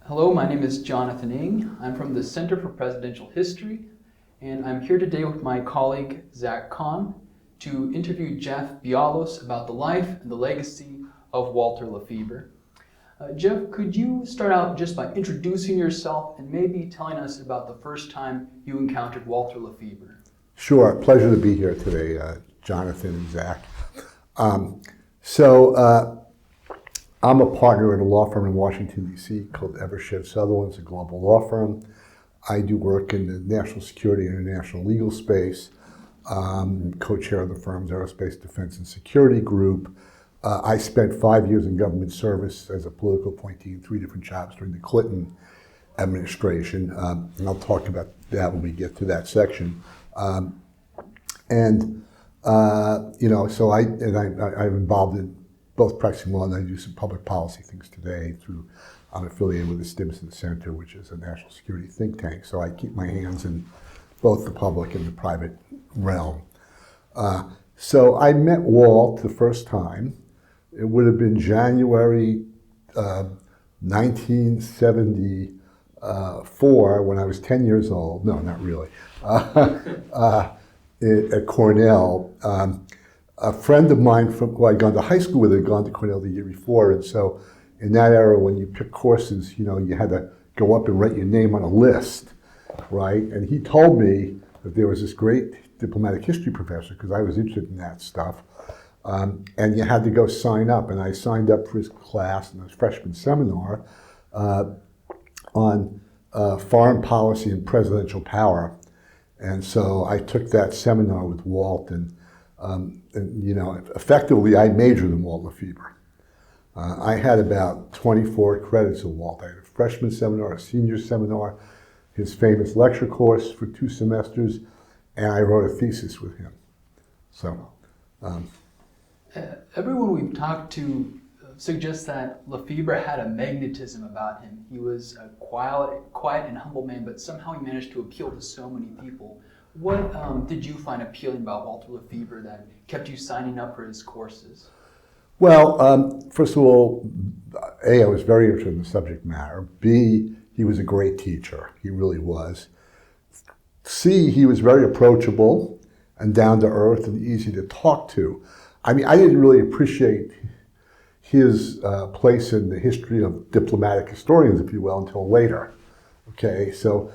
Hello, my name is Jonathan Ng. I'm from the Center for Presidential History, and I'm here today with my colleague Zach Kahn to interview Jeff Bialos about the life and the legacy of Walter LaFeber. Jeff, could you start out just by introducing yourself and maybe telling us about the first time you encountered Walter LaFeber? Sure, pleasure to be here today, Jonathan and Zach. I'm a partner at a law firm in Washington, D.C. called Evershed Sutherland. It's a global law firm. I do work in the national security and international legal space, co-chair of the firm's Aerospace Defense and Security Group. I spent 5 years in government service as a political appointee in 3 different jobs during the Clinton administration, and I'll talk about that when we get to that section. I'm involved in both practicing law and I do some public policy things today I'm affiliated with the SMU Center, which is a national security think tank. So I keep my hands in both the public and the private realm. So I met Walt the first time. It would have been January 1974 when I was 10 years old. No, not really. At Cornell. A friend of mine who I'd gone to high school with had gone to Cornell the year before, and so in that era when you picked courses, you had to go up and write your name on a list, right? And he told me that there was this great diplomatic history professor, because I was interested in that stuff, and you had to go sign up, and I signed up for his class in a freshman seminar on foreign policy and presidential power. And so I took that seminar with Walt, and effectively I majored in Walt LaFeber. I had about 24 credits of Walt. I had a freshman seminar, a senior seminar, his famous lecture course for 2 semesters, and I wrote a thesis with him. So, everyone we've talked to suggests that LaFeber had a magnetism about him. He was a quiet and humble man, but somehow he managed to appeal to so many people. What did you find appealing about Walter LaFeber that kept you signing up for his courses? Well, first of all, A, I was very interested in the subject matter. B, he was a great teacher. He really was. C, he was very approachable and down to earth and easy to talk to. I mean, I didn't really appreciate his place in the history of diplomatic historians, if you will, until later. Okay, so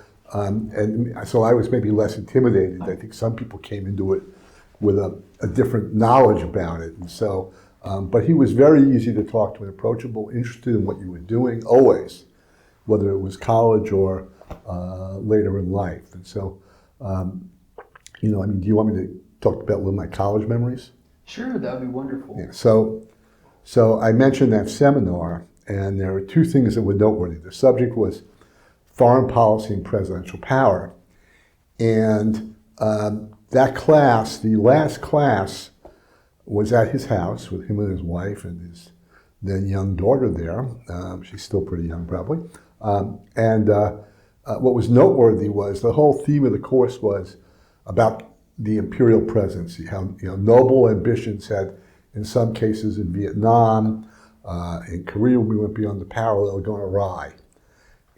so I was maybe less intimidated. I think some people came into it with a different knowledge about it, and so. But he was very easy to talk to and approachable, interested in what you were doing, always, whether it was college or later in life. And so, do you want me to talk about a little of my college memories? Sure, that would be wonderful. Yeah, so I mentioned that seminar, and there were 2 things that were noteworthy. The subject was foreign policy and presidential power. And that class, the last class, was at his house with him and his wife and his then young daughter there. She's still pretty young, probably. What was noteworthy was the whole theme of the course was about the imperial presidency, how noble ambitions had, in some cases in Vietnam, in Korea, we went beyond the parallel, gone awry.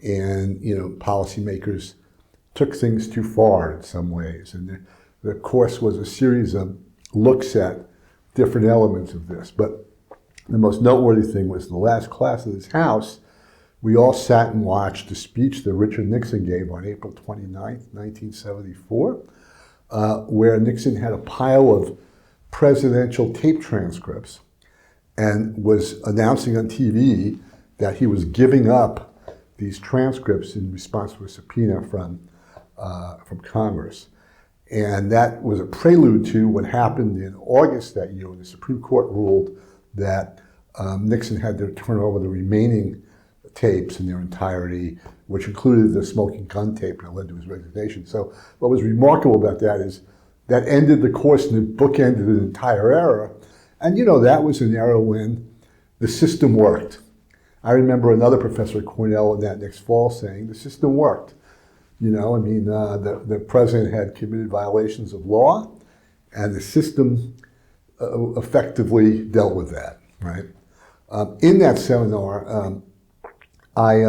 And policymakers took things too far in some ways. And the course was a series of looks at different elements of this. But the most noteworthy thing was the last class at his house, we all sat and watched the speech that Richard Nixon gave on April 29th, 1974, where Nixon had a pile of presidential tape transcripts and was announcing on TV that he was giving up these transcripts in response to a subpoena from Congress. And that was a prelude to what happened in August that year when the Supreme Court ruled that Nixon had to turn over the remaining tapes in their entirety, which included the smoking gun tape, and it led to his resignation. So what was remarkable about that is that ended the course and it bookended an entire era. And that was an era when the system worked. I remember another professor at Cornell in that next fall saying the system worked. The president had committed violations of law, and the system effectively dealt with that, right? In that seminar, I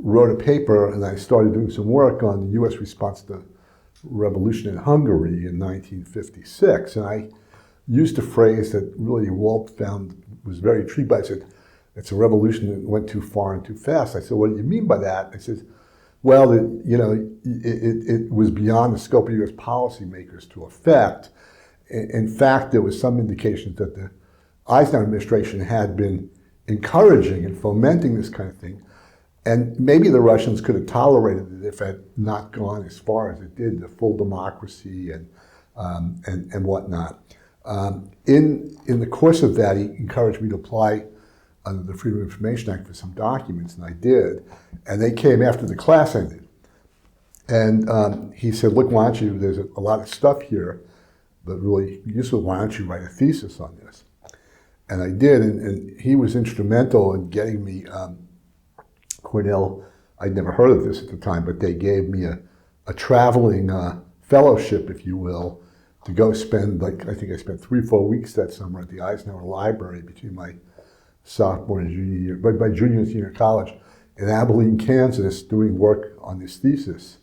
wrote a paper and I started doing some work on the U.S. response to the revolution in Hungary in 1956. And I used a phrase that really Walt found was very intrigued by. I said, it's a revolution that went too far and too fast. I said, what do you mean by that? I said, well, it was beyond the scope of U.S. policymakers to affect. In fact, there was some indications that the Eisenhower administration had been encouraging and fomenting this kind of thing. And maybe the Russians could have tolerated it if it had not gone as far as it did, the full democracy and whatnot. In the course of that, he encouraged me to apply under the Freedom of Information Act for some documents, and I did. And they came after the class ended. And he said, look, why don't you, there's a lot of stuff here, but really useful, why don't you write a thesis on this? And I did, and he was instrumental in getting me Cornell. I'd never heard of this at the time, but they gave me a traveling fellowship, if you will, to go spend, I think I spent 3 or 4 weeks that summer at the Eisenhower Library between my sophomore and junior year, but my junior and senior college in Abilene, Kansas, doing work on this thesis.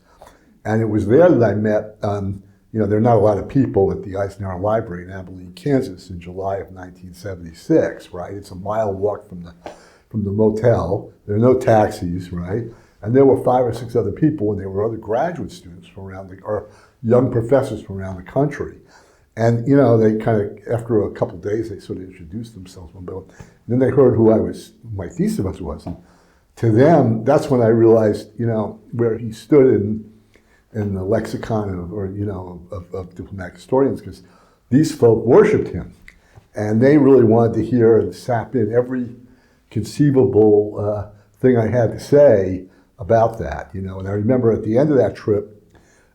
And it was there that I met, there are not a lot of people at the Eisenhower Library in Abilene, Kansas in July of 1976, right? It's a mile walk from the motel. There are no taxis, right? And there were 5 or 6 other people, and there were other graduate students from around or young professors from around the country. And, they kind of, after a couple of days, they sort of introduced themselves. And then they heard who my thesis was. And to them, that's when I realized, where he stood in the lexicon of diplomatic historians, because these folk worshipped him. And they really wanted to hear and sap in every conceivable thing I had to say about that, And I remember at the end of that trip,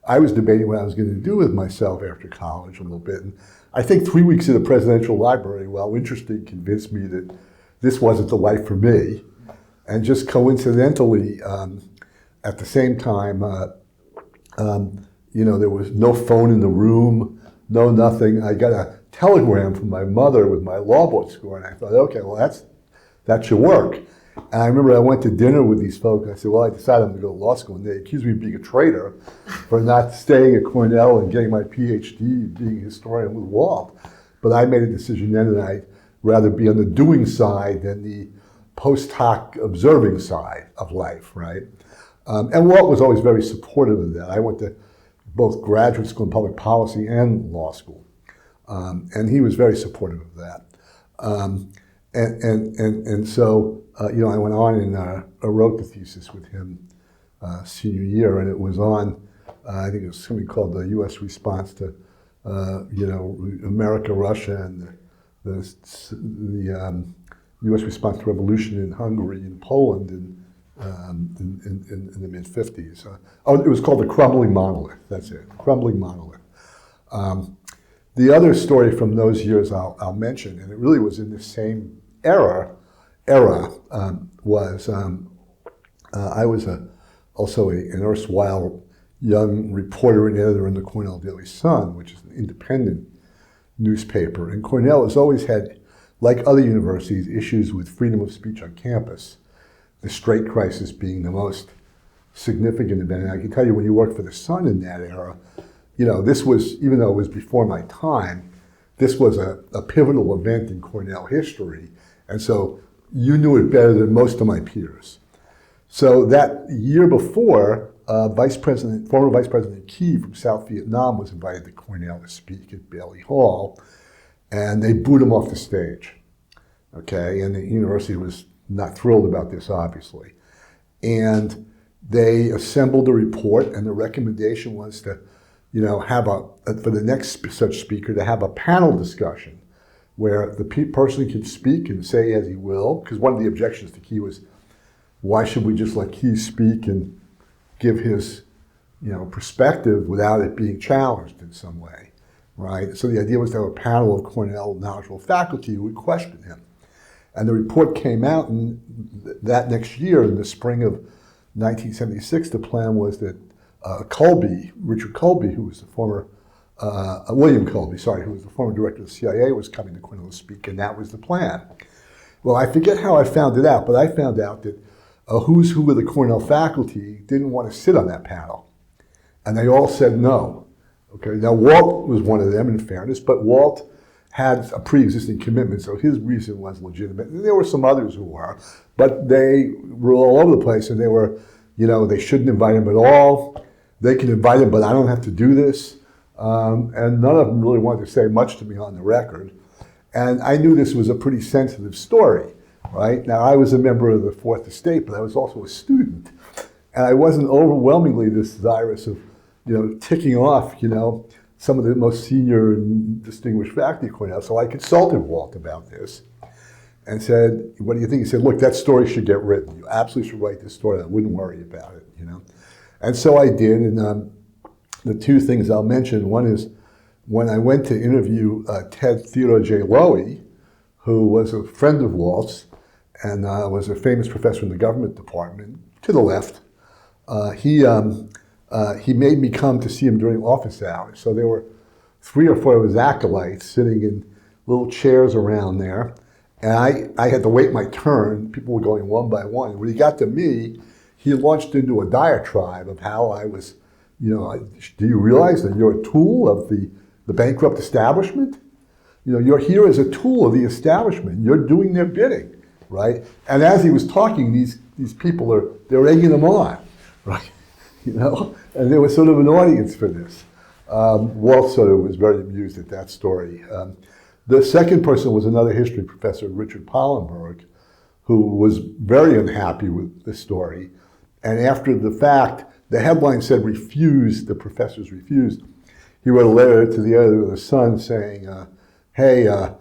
I was debating what I was going to do with myself after college a little bit. And I think 3 weeks at the Presidential Library, while interesting, convinced me that this wasn't the life for me. And just coincidentally, at the same time, there was no phone in the room, no nothing. I got a telegram from my mother with my law board score, and I thought, okay, well, that should work. And I remember I went to dinner with these folks, and I said, well, I decided I'm going to go to law school. And they accused me of being a traitor for not staying at Cornell and getting my PhD, being a historian with Walt. But I made a decision then that I'd rather be on the doing side than the post hoc observing side of life, right? And Walt was always very supportive of that. I went to both graduate school in public policy and law school. And he was very supportive of that. And so, I went on and I wrote the thesis with him senior year, and it was on, I think it was something called the U.S. response to, America, Russia, and the U.S. response to revolution in Hungary and Poland in the mid-50s. It was called the Crumbling Monolith. That's it, Crumbling Monolith. The other story from those years I'll mention, and it really was in the same era, was I was also an erstwhile young reporter and editor in the Cornell Daily Sun, which is an independent newspaper. And Cornell has always had, like other universities, issues with freedom of speech on campus, the straight crisis being the most significant event. And I can tell you, when you worked for the Sun in that era, this was, even though it was before my time, this was a pivotal event in Cornell history. And so you knew it better than most of my peers. So that year before, former Vice President Key from South Vietnam was invited to Cornell to speak at Bailey Hall, and they booed him off the stage. Okay, and the university was not thrilled about this, obviously. And they assembled a report, and the recommendation was to, for the next such speaker, to have a panel discussion where the person can speak and say as he will, because one of the objections to Key was, why should we just let Key speak and give his, perspective without it being challenged in some way, right? So the idea was to have a panel of Cornell knowledgeable faculty who would question him. And the report came out, and that next year, in the spring of 1976, the plan was that Richard Colby, who was the former, William Colby, who was the former director of the CIA, was coming to Cornell to speak, and that was the plan. Well, I forget how I found it out, but I found out that a who's who of the Cornell faculty didn't want to sit on that panel. And they all said no. Okay, now Walt was one of them, in fairness, but Walt had a pre-existing commitment, so his reason was legitimate. And there were some others who were, but they were all over the place, and they were, they shouldn't invite him at all. They can invite him, but I don't have to do this. And none of them really wanted to say much to me on the record. And I knew this was a pretty sensitive story, right? Now, I was a member of the Fourth Estate, but I was also a student. And I wasn't overwhelmingly desirous of, ticking off, some of the most senior and distinguished faculty at Cornell. So I consulted Walt about this and said, what do you think? He said, look, that story should get written. You absolutely should write this story. I wouldn't worry about it, And so I did. And the two things I'll mention, one is when I went to interview Ted Theodore J. Lowy, who was a friend of Walt's and was a famous professor in the government department, to the left, he made me come to see him during office hours. So there were 3 or 4 of his acolytes sitting in little chairs around there. And I had to wait my turn. People were going one by one. When he got to me, he launched into a diatribe of how I was, do you realize that you're a tool of the bankrupt establishment? You're here as a tool of the establishment. You're doing their bidding, right? And as he was talking, these people they're egging him on, right? And there was sort of an audience for this. Walt sort of was very amused at that story. The second person was another history professor, Richard Pollenberg, who was very unhappy with the story. And after the fact, the headline said refused, the professors refused. He wrote a letter to the editor of the Sun saying, hey, does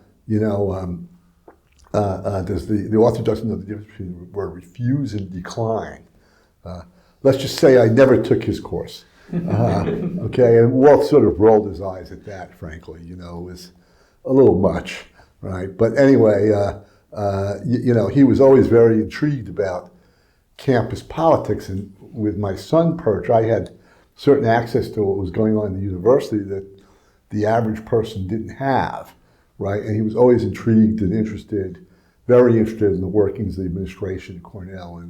the author doesn't know the difference between the word refuse and decline. Let's just say I never took his course. Okay, and Walt sort of rolled his eyes at that, frankly. It was a little much, right? But anyway, he was always very intrigued about campus politics. And with my son Perch, I had certain access to what was going on in the university that the average person didn't have, right? And he was always intrigued and interested, very interested in the workings of the administration at Cornell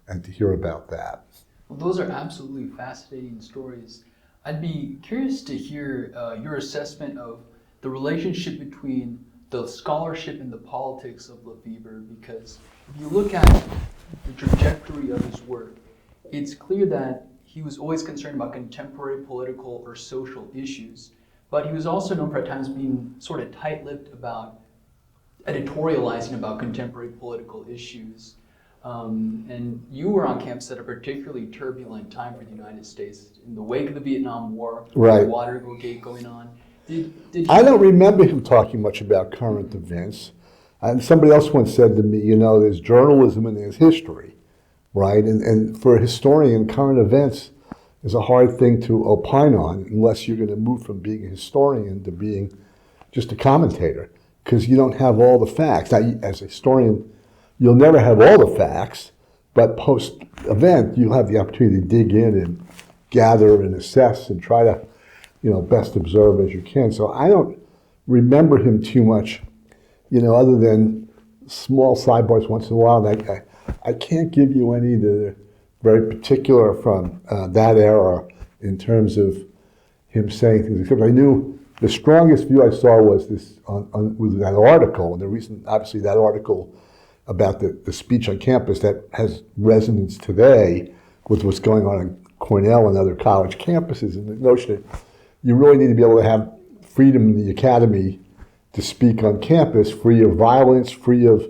and to hear about that. Well, those are absolutely fascinating stories. I'd be curious to hear your assessment of the relationship between the scholarship and the politics of LaFeber, because if you look at the trajectory of his work, it's clear that he was always concerned about contemporary political or social issues, but he was also known for at times being sort of tight-lipped about editorializing about contemporary political issues. And you were on campus at a particularly turbulent time for the United States in the wake of the Vietnam War, right. The Watergate going on. I don't remember him talking much about current events. And somebody else once said to me, there's journalism and there's history, right? And for a historian, current events is a hard thing to opine on unless you're going to move from being a historian to being just a commentator, because you don't have all the facts. Now, as a historian, you'll never have all the facts, but post-event, you'll have the opportunity to dig in and gather and assess and try to, best observe as you can. So I don't remember him too much, other than small sidebars once in a while. And I can't give you any that are very particular from that era in terms of him saying things. Except I knew the strongest view I saw was this with that article, and the reason, obviously, that article about the speech on campus that has resonance today with what's going on in Cornell and other college campuses, and the notion that you really need to be able to have freedom in the academy to speak on campus, free of violence, free of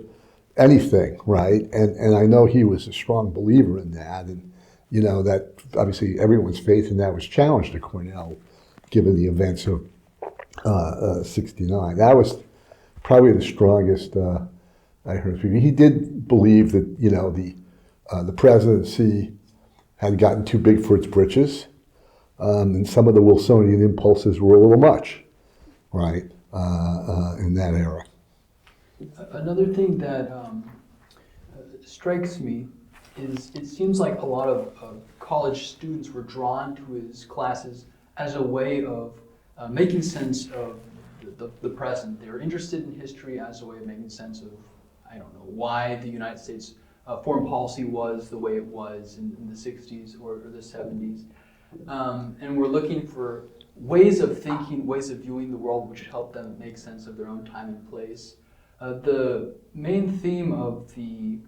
anything, right? And I know he was a strong believer in that, and that obviously everyone's faith in that was challenged at Cornell, given the events of '69. That was probably the strongest I heard. He did believe that the presidency had gotten too big for its britches, and some of the Wilsonian impulses were a little much, right, in that era. Another thing that strikes me is it seems like a lot of college students were drawn to his classes as a way of making sense of the present. They were interested in history as a way of making sense of, I don't know, why the United States foreign policy was the way it was in the 60s or the 70s. And we're looking for ways of thinking, ways of viewing the world which help them make sense of their own time and place. The main theme of the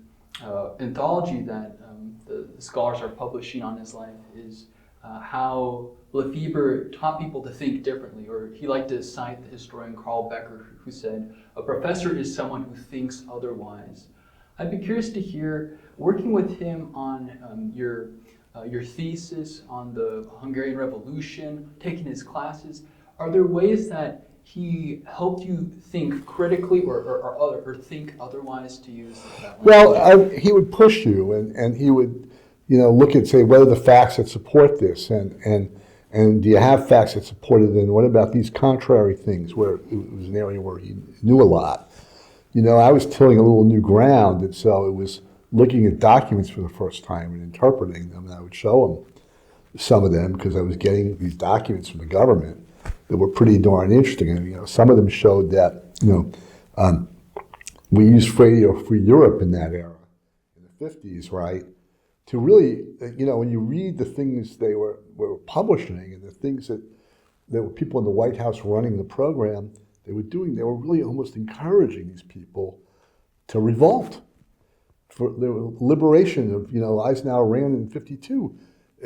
anthology that the scholars are publishing on his life is how LaFeber taught people to think differently, or he liked to cite the historian Carl Becker, who said, "A professor is someone who thinks otherwise." I'd be curious to hear, working with him on your thesis on the Hungarian Revolution, taking his classes, are there ways that he helped you think critically or think otherwise, to use that language? Well, he would push you, and he would, look and say, what are the facts that support this, and do you have facts that support it, and what about these contrary things, where it was an area where he knew a lot. I was tilling a little new ground, and so it was looking at documents for the first time and interpreting them, and I would show him some of them because I was getting these documents from the government that were pretty darn interesting. And some of them showed that we used Radio Free Europe in that era, in the 50s, right? To really, when you read the things they were publishing and the things that there were people in the White House running the program, they were doing, they were really almost encouraging these people to revolt for the liberation of, Eisenhower ran in 52.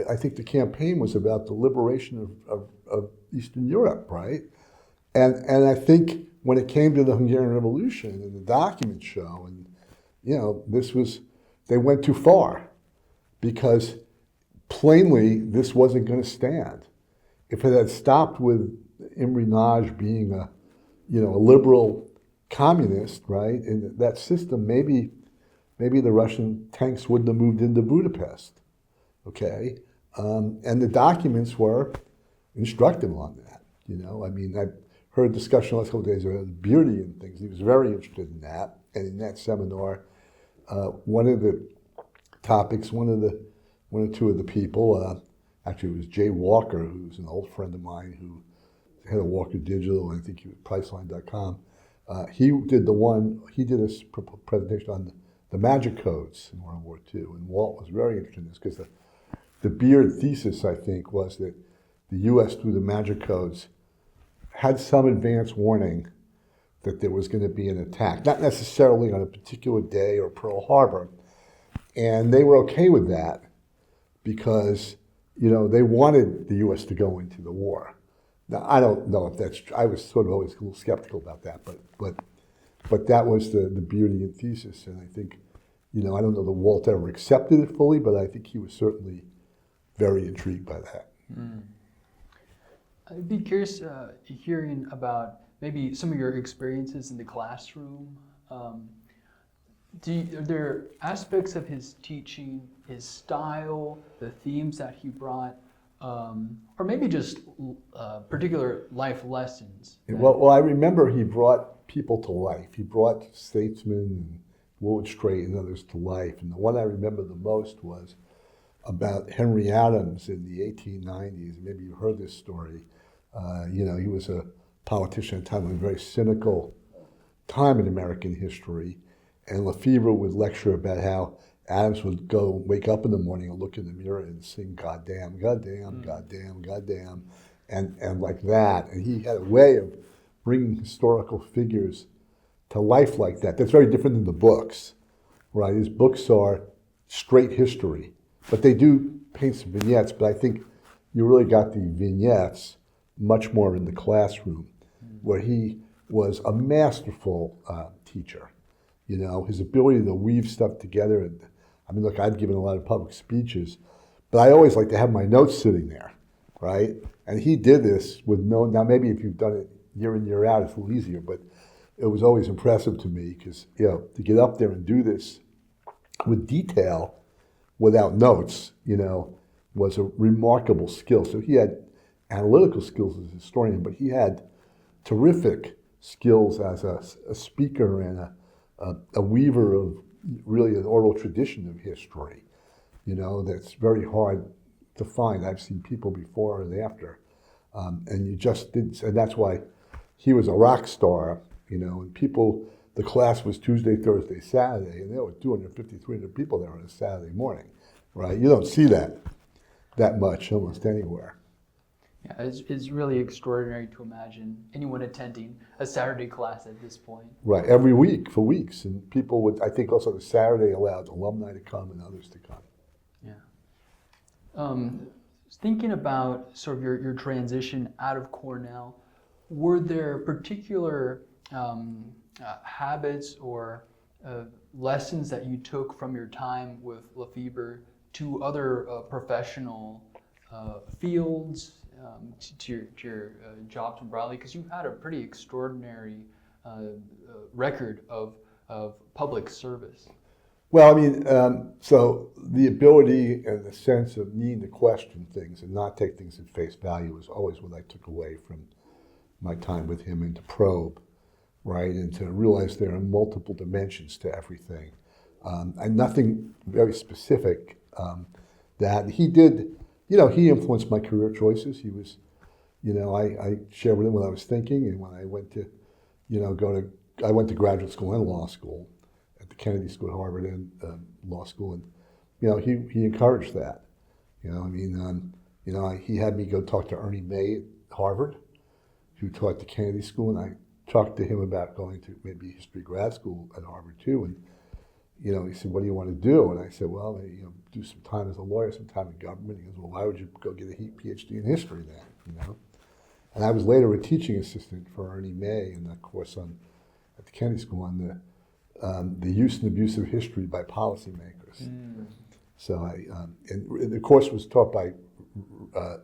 I think the campaign was about the liberation of Eastern Europe, right? And I think when it came to the Hungarian Revolution and the documents show, and they went too far, because plainly this wasn't going to stand. If it had stopped with Imre Nagy being a liberal communist, right, in that system, maybe the Russian tanks wouldn't have moved into Budapest, okay? And the documents were instructive on that, I heard a discussion last couple of days about Beardy and things. He was very interested in that, and in that seminar, one of the topics, one or two of the people, actually it was Jay Walker, who's an old friend of mine, who head of Walker Digital, and I think he was Priceline.com. He did a presentation on the magic codes in World War II, and Walt was very interested in this because the Beard thesis, I think, was that the U.S. through the magic codes had some advance warning that there was going to be an attack, not necessarily on a particular day or Pearl Harbor, and they were okay with that because they wanted the U.S. to go into the war. Now, I don't know if that's true. I was sort of always a little skeptical about that, but that was the Beardian thesis, and I think, I don't know that Walt ever accepted it fully, but I think he was certainly very intrigued by that. I'd be curious hearing about maybe some of your experiences in the classroom. Are there aspects of his teaching, his style, the themes that he brought, or maybe just particular life lessons? Well, I remember he brought people to life. He brought statesmen and Willard Straight and others to life. And the one I remember the most was about Henry Adams in the 1890s. Maybe you heard this story. He was a politician at a time of a very cynical time in American history. And LaFeber would lecture about how Adams would go wake up in the morning and look in the mirror and sing "Goddamn, goddamn, goddamn, goddamn," and like that. And he had a way of bringing historical figures to life like that. That's very different than the books, right? His books are straight history, but they do paint some vignettes. But I think you really got the vignettes much more in the classroom, where he was a masterful teacher. His ability to weave stuff together. And look, I've given a lot of public speeches, but I always like to have my notes sitting there, right? And he did this with now maybe if you've done it year in, year out, it's a little easier, but it was always impressive to me because, to get up there and do this with detail without notes, was a remarkable skill. So he had analytical skills as a historian, but he had terrific skills as a speaker and a weaver of really an oral tradition of history, that's very hard to find. I've seen people before and after, and you just didn't, and that's why he was a rock star, and people the class was Tuesday, Thursday, Saturday, and there were 250, 300 people there on a Saturday morning, right? You don't see that much almost anywhere. Yeah, it's really extraordinary to imagine anyone attending a Saturday class at this point. Right, every week for weeks, and people would, I think also the Saturday allowed alumni to come and others to come. Yeah. Thinking about sort of your transition out of Cornell, were there particular habits or lessons that you took from your time with LaFeber to other professional fields, to your jobs more broadly? Because you've had a pretty extraordinary record of public service. Well, I mean, so the ability and the sense of needing to question things and not take things at face value is always what I took away from my time with him, and to probe, right, and to realize there are multiple dimensions to everything, and nothing very specific. That he did, he influenced my career choices. He was, I shared with him what I was thinking, and when I went to, I went to graduate school and law school at the Kennedy School at Harvard and law school, and he encouraged that. He had me go talk to Ernie May at Harvard, who taught the Kennedy School, and I talked to him about going to maybe history grad school at Harvard too, and he said, "What do you want to do?" And I said, "Well, do some time as a lawyer, some time in government." He goes, "Well, why would you go get a PhD in history then?" And I was later a teaching assistant for Ernie May in the course at the Kennedy School on the use and abuse of history by policymakers. Mm. So and the course was taught by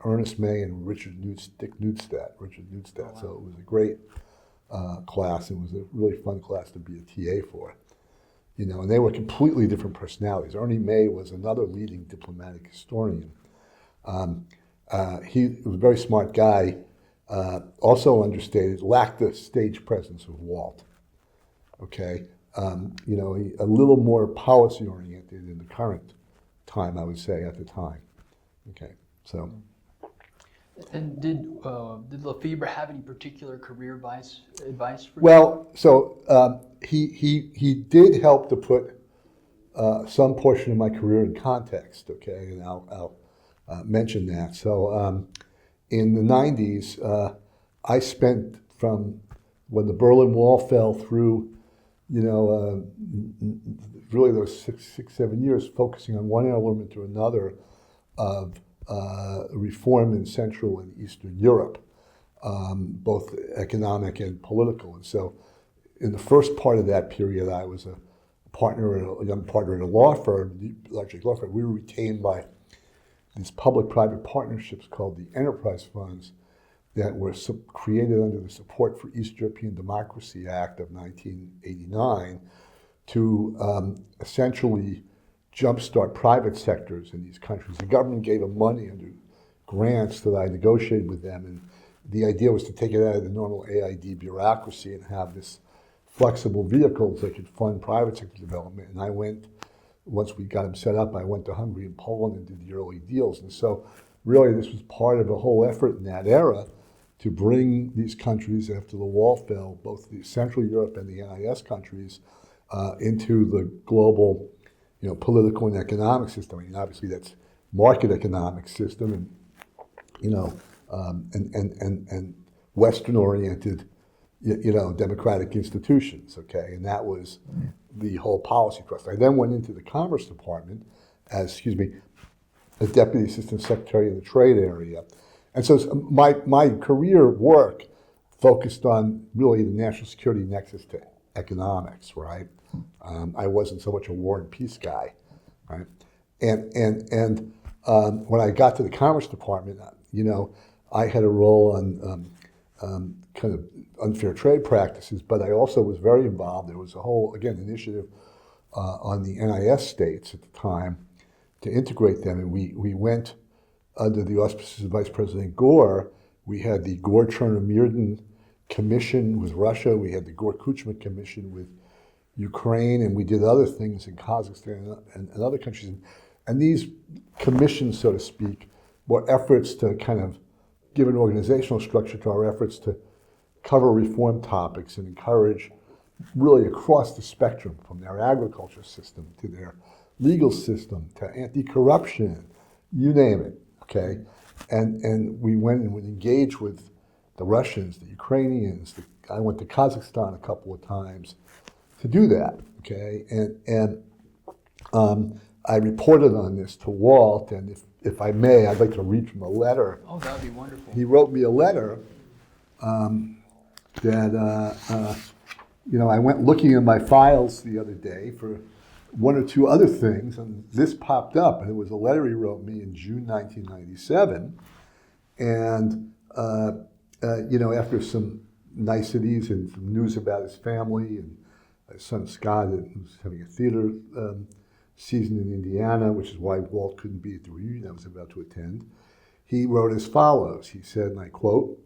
Ernest May and Richard Newstead. Oh, wow. So it was a great class. It was a really fun class to be a TA for. And they were completely different personalities. Ernie May was another leading diplomatic historian. He was a very smart guy, also understated, lacked the stage presence of Walt. Okay, he, a little more policy oriented in the current time, I would say, at the time. Okay, so. And did LaFeber have any particular career advice for you? Well, so he did help to put some portion of my career in context. Okay, and I'll mention that. So in the 90s, I spent from when the Berlin Wall fell through, really those 6-7 years, focusing on one element or another of reform in Central and Eastern Europe, both economic and political. And so in the first part of that period, I was a young partner in a law firm, largely law firm. We were retained by these public-private partnerships called the enterprise funds that were created under the Support for East European Democracy Act of 1989 to essentially jumpstart private sectors in these countries. The government gave them money under grants that I negotiated with them, and the idea was to take it out of the normal AID bureaucracy and have this flexible vehicles that could fund private sector development. And I went, once we got them set up, I went to Hungary and Poland and did the early deals. And so really this was part of a whole effort in that era to bring these countries, after the wall fell, both the Central Europe and the NIS countries, into the global political and economic system. I mean, obviously that's market economic system, and Western-oriented, democratic institutions. Okay, and that was the whole policy thrust. I then went into the Commerce Department as Deputy Assistant Secretary in the trade area, and so my career work focused on really the national security nexus to economics, right? I wasn't so much a war and peace guy, right? And when I got to the Commerce Department, I had a role on kind of unfair trade practices, but I also was very involved. There was a whole, again, initiative on the NIS states at the time to integrate them, and we went under the auspices of Vice President Gore. We had the Gore-Chernomyrdin Commission with Russia. We had the Gore-Kuchma Commission with Ukraine, and we did other things in Kazakhstan and other countries. And these commissions, so to speak, were efforts to kind of give an organizational structure to our efforts to cover reform topics and encourage, really across the spectrum, from their agriculture system to their legal system to anti-corruption, you name it, okay? And we went and would engage with the Russians, the Ukrainians. I went to Kazakhstan a couple of times to do that, okay? And I reported on this to Walt, and if I may, I'd like to read from a letter. Oh, that would be wonderful. He wrote me a letter that, I went looking in my files the other day for one or two other things, and this popped up, and it was a letter he wrote me in June 1997. And, after some niceties and some news about his family and his son Scott, who's having a theater season in Indiana, which is why Walt couldn't be at the reunion I was about to attend, he wrote as follows. He said, and I quote,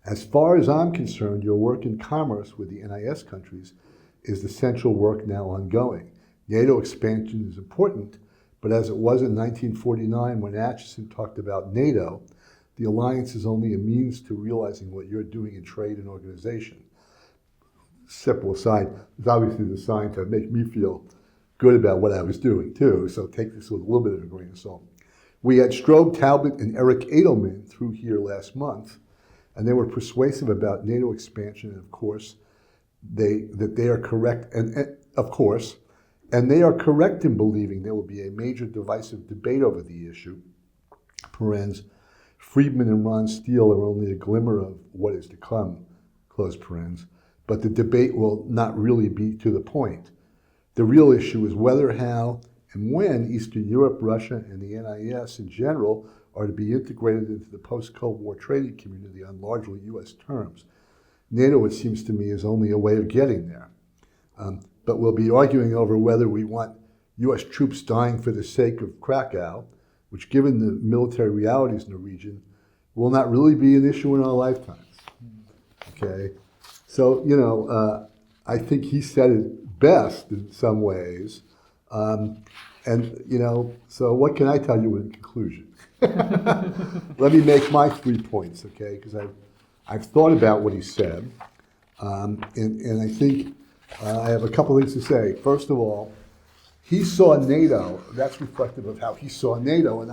"As far as I'm concerned, your work in commerce with the NIS countries is the central work now ongoing. NATO expansion is important, but as it was in 1949 when Atchison talked about NATO, the alliance is only a means to realizing what you're doing in trade and organization." Simple aside, it's obviously designed to make me feel good about what I was doing too, so take this with a little bit of a grain of salt. We had Strobe Talbot and Eric Edelman through here last month, and they were persuasive about NATO expansion, and of course, they are correct, and they are correct in believing there will be a major divisive debate over the issue. Parens, Friedman and Ron Steele are only a glimmer of what is to come, close parens, but the debate will not really be to the point. The real issue is whether, how, and when Eastern Europe, Russia, and the NIS in general are to be integrated into the post-Cold War trading community on largely U.S. terms. NATO, it seems to me, is only a way of getting there. But we'll be arguing over whether we want U.S. troops dying for the sake of Krakow, which, given the military realities in the region, will not really be an issue in our lifetimes. Okay? So, I think he said it best in some ways. So what can I tell you in conclusion? Let me make my 3 points, okay? Because I've thought about what he said, and I think I have a couple things to say. First of all, he saw NATO. That's reflective of how he saw NATO, and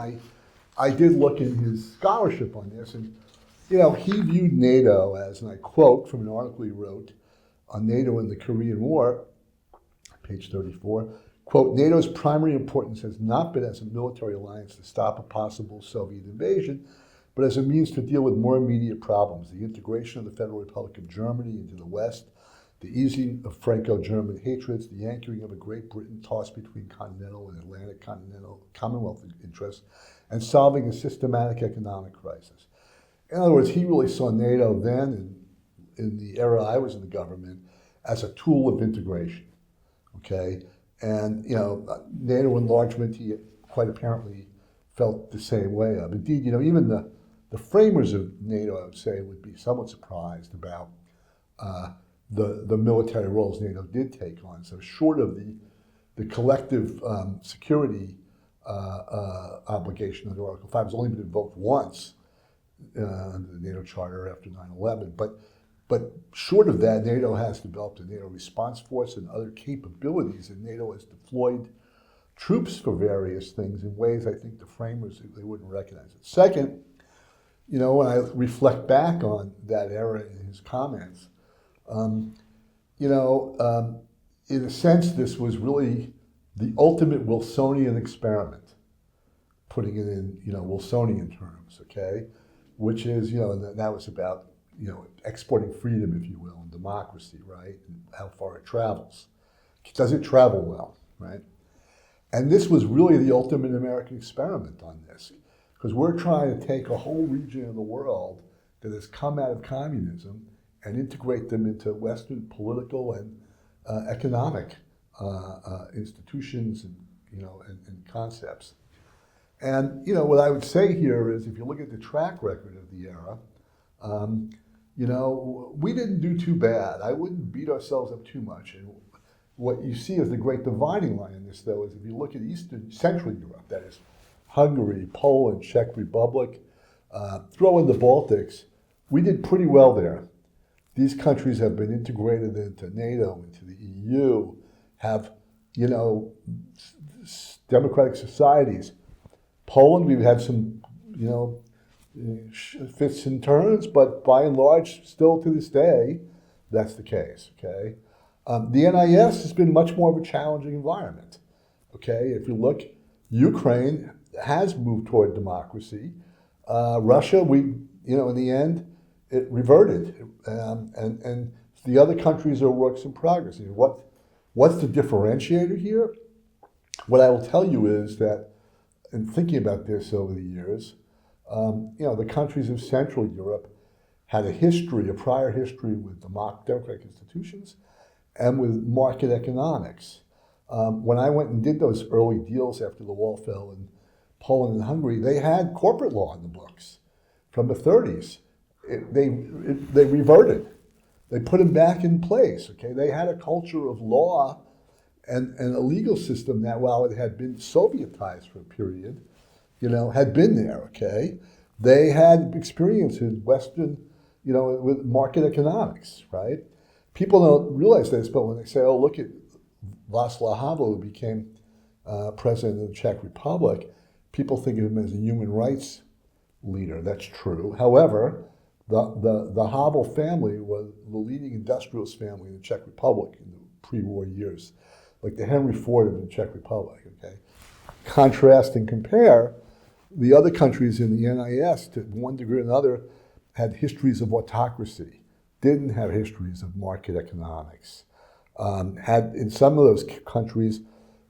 I did look in his scholarship on this, and he viewed NATO as, and I quote from an article he wrote on NATO in the Korean War, page 34, quote, "NATO's primary importance has not been as a military alliance to stop a possible Soviet invasion, but as a means to deal with more immediate problems, the integration of the Federal Republic of Germany into the West, the easing of Franco-German hatreds, the anchoring of a Great Britain tossed between continental and Atlantic continental Commonwealth interests, and solving a systematic economic crisis." In other words, he really saw NATO then, and in the era I was in the government, as a tool of integration, okay? And, NATO enlargement, he quite apparently felt the same way of. Indeed, even the framers of NATO, I would say, would be somewhat surprised about the military roles NATO did take on. So short of the collective security obligation under Article 5 has only been invoked once under the NATO Charter after 9/11. But short of that, NATO has developed a NATO response force and other capabilities, and NATO has deployed troops for various things in ways I think the framers, they wouldn't recognize it. Second, when I reflect back on that era in his comments, in a sense, this was really the ultimate Wilsonian experiment, putting it in, Wilsonian terms, okay? Which is, and that was about, exporting freedom, if you will, and democracy, right? And how far it travels. Does it travel well, right? And this was really the ultimate American experiment on this, because we're trying to take a whole region of the world that has come out of communism and integrate them into Western political and economic institutions and, and concepts. And, what I would say here is, if you look at the track record of the era, we didn't do too bad. I wouldn't beat ourselves up too much. And what you see as the great dividing line in this, though, is if you look at Central Europe, that is Hungary, Poland, Czech Republic, throw in the Baltics, we did pretty well there. these countries have been integrated into NATO, into the EU, have, you know, democratic societies. Poland, we've had some, you know, fits and turns, but by and large, still to this day, that's the case, okay? The NIS has been much more of a challenging environment, okay? If you look, Ukraine has moved toward democracy. Russia, you know, in the end, it reverted. And the other countries are works in progress. You know, what's the differentiator here? What I will tell you is that, in thinking about this over the years, you know, the countries of Central Europe had a prior history with democratic institutions and with market economics. When I went and did those early deals after the wall fell in Poland and Hungary, they had corporate law in the books from the 30s. They reverted. They put them back in place, okay? They had a culture of law and a legal system that, while it had been Sovietized for a period, you know, had been there, okay? They had experience in Western, you know, with market economics, right? People don't realize this, but when they say, oh, look at Václav Havel, who became president of the Czech Republic, people think of him as a human rights leader. That's true. However, the Havel family was the leading industrialist family in the Czech Republic in the pre-war years, like the Henry Ford of the Czech Republic, okay? Contrast and compare, the other countries in the NIS, to one degree or another, had histories of autocracy, didn't have histories of market economics, had in some of those countries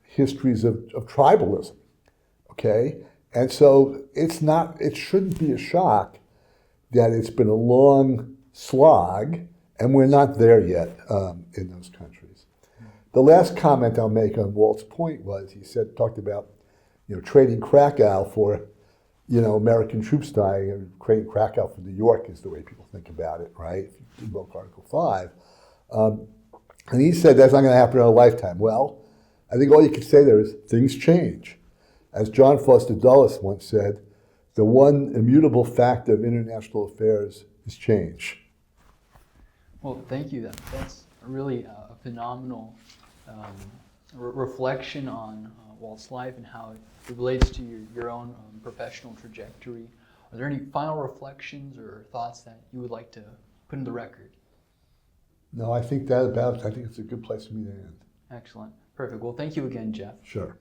histories of tribalism, okay? And so it shouldn't be a shock that it's been a long slog, and we're not there yet in those countries. The last comment I'll make on Walt's point was, he talked about, you know, trading Krakow for, you know, American troops dying, and trading Krakow for New York is the way people think about it, right? If you invoke Article 5. And he said that's not going to happen in a lifetime. Well, I think all you can say there is things change. As John Foster Dulles once said, the one immutable fact of international affairs is change. Well, thank you. That's really a phenomenal reflection on Walt's life and how it relates to your own professional trajectory. Are there any final reflections or thoughts that you would like to put in the record? No, I think it's a good place for me to end. Excellent. Perfect. Well, thank you again, Jeff. Sure.